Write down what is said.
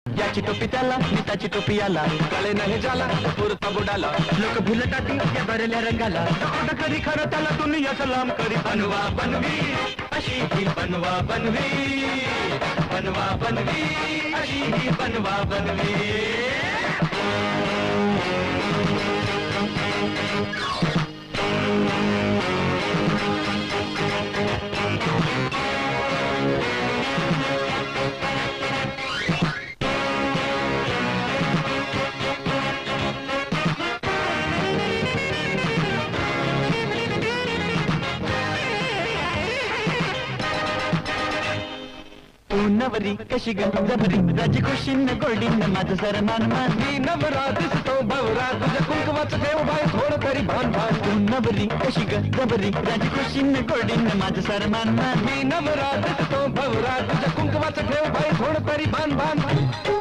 याची टोपी त्याला मिताची टोपी याला काळे नाही जाला पुरता बुडाला लोक भुलताती या भरल्या रंगाला कधी खरं त्याला दुनिया सलाम करी बनवा बनवी अशी ही बनवा बनवी बनवा बनवी अशी ही बनवा बनवी नवरी कशी ग जबरी राजी खुशीन गोल्डीन माझं सरमान मान मी नवरा दिसतो भवरा तुझ्या कुंकवाचं देव बाय थोडं तरी भान भान नवरी कशी ग जबरी राजी खुशीन गोल्डीन माझं सरमान मान मी नवरा दिसतो भवरा तुझ्या कुंकवाचं देव बाय थोडं तरी भान भान